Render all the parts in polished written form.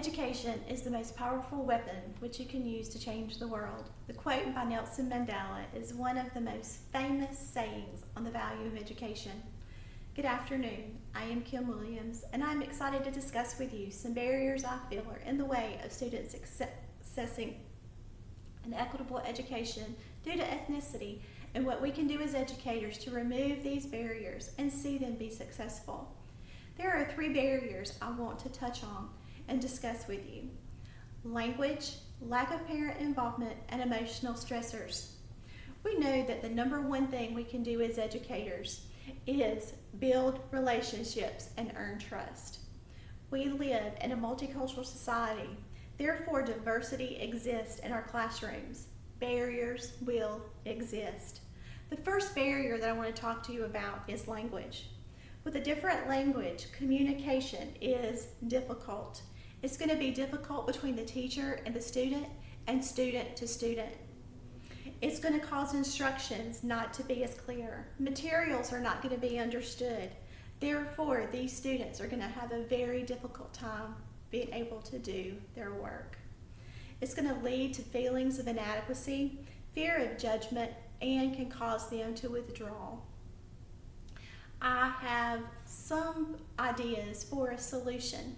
Education is the most powerful weapon which you can use to change the world. The quote by Nelson Mandela is one of the most famous sayings on the value of education. Good afternoon, I am Kim Williams, and I'm excited to discuss with you some barriers I feel are in the way of students accessing an equitable education due to ethnicity, and what we can do as educators to remove these barriers and see them be successful. There are 3 barriers I want to touch on and discuss with you: language, lack of parent involvement, and emotional stressors. We know that the number one thing we can do as educators is build relationships and earn trust. We live in a multicultural society, therefore diversity exists in our classrooms. Barriers will exist. The first barrier that I want to talk to you about is language. With a different language, communication is difficult. It's going to be difficult between the teacher and the student and student to student. It's going to cause instructions not to be as clear. Materials are not going to be understood. Therefore, these students are going to have a very difficult time being able to do their work. It's going to lead to feelings of inadequacy, fear of judgment, and can cause them to withdraw. I have some ideas for a solution.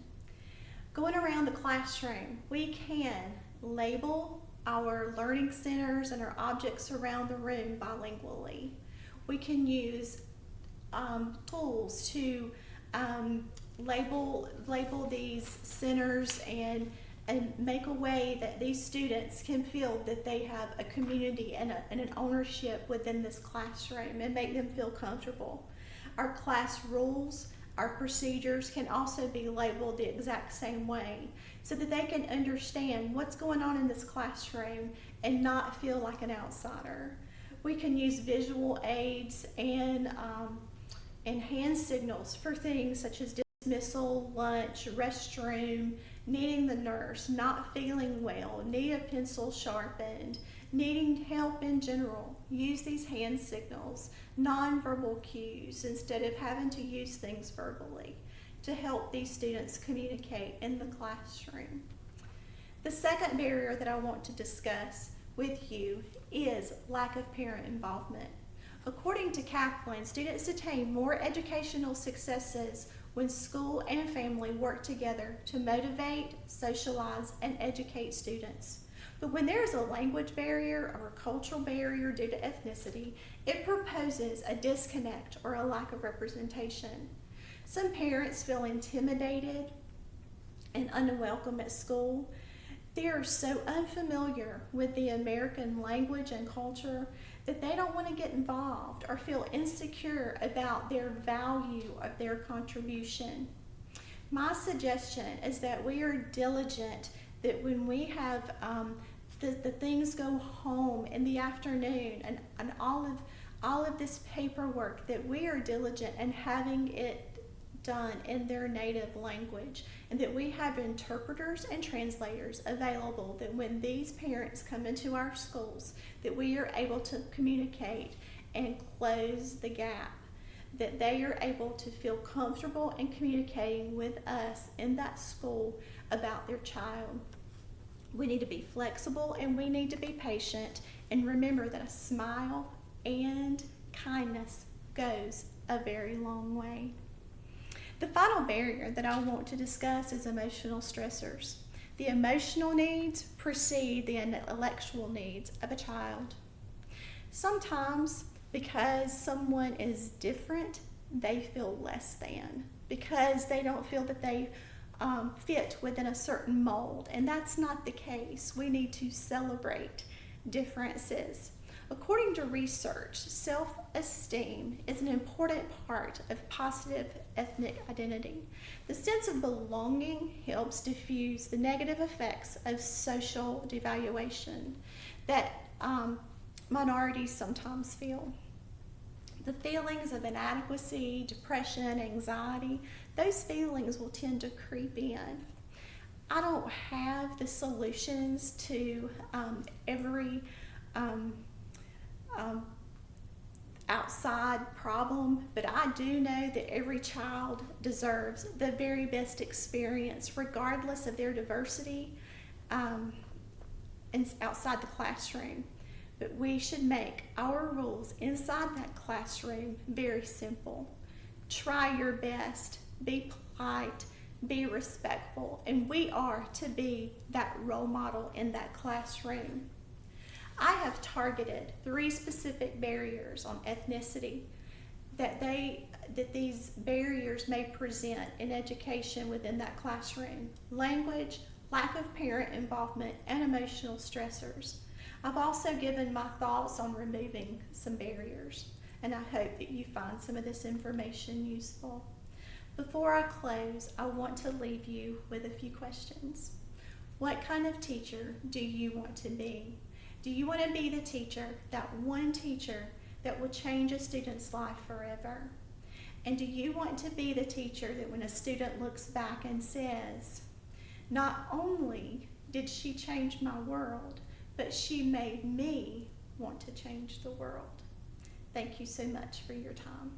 Going around the classroom, we can label our learning centers and our objects around the room bilingually. We can use tools to label these centers and make a way that these students can feel that they have a community and an ownership within this classroom and make them feel comfortable. Our class rules, our procedures can also be labeled the exact same way so that they can understand what's going on in this classroom and not feel like an outsider. We can use visual aids and hand signals for things such as dismissal, lunch, restroom, needing the nurse, not feeling well, need a pencil sharpened, needing help in general. Use these hand signals, nonverbal cues, instead of having to use things verbally to help these students communicate in the classroom. The second barrier that I want to discuss with you is lack of parent involvement. According to Kaplan, students attain more educational successes when school and family work together to motivate, socialize, and educate students. But when there is a language barrier or a cultural barrier due to ethnicity, it proposes a disconnect or a lack of representation. Some parents feel intimidated and unwelcome at school. They are so unfamiliar with the American language and culture that they don't want to get involved or feel insecure about their value of their contribution. My suggestion is that we are diligent, that when we have the things go home in the afternoon and all of this paperwork, that we are diligent in having it done in their native language, and that we have interpreters and translators available, that when these parents come into our schools, that we are able to communicate and close the gap, that they are able to feel comfortable in communicating with us in that school about their child. We need to be flexible and we need to be patient, and remember that a smile and kindness goes a very long way. The final barrier that I want to discuss is emotional stressors. The emotional needs precede the intellectual needs of a child. Sometimes, because someone is different, they feel less than, because they don't feel that they fit within a certain mold, and that's not the case. We need to celebrate differences. According to research, self-esteem is an important part of positive ethnic identity. The sense of belonging helps diffuse the negative effects of social devaluation that minorities sometimes feel. The feelings of inadequacy, depression, anxiety, those feelings will tend to creep in. I don't have the solutions to every outside problem, but I do know that every child deserves the very best experience, regardless of their diversity, and outside the classroom. But we should make our rules inside that classroom very simple. Try your best, be polite, be respectful, and we are to be that role model in that classroom. I have targeted 3 specific barriers on ethnicity that these barriers may present in education within that classroom: language, lack of parent involvement, and emotional stressors. I've also given my thoughts on removing some barriers, and I hope that you find some of this information useful. Before I close, I want to leave you with a few questions. What kind of teacher do you want to be? Do you want to be the teacher, that one teacher that will change a student's life forever? And do you want to be the teacher that when a student looks back and says, not only did she change my world, but she made me want to change the world? Thank you so much for your time.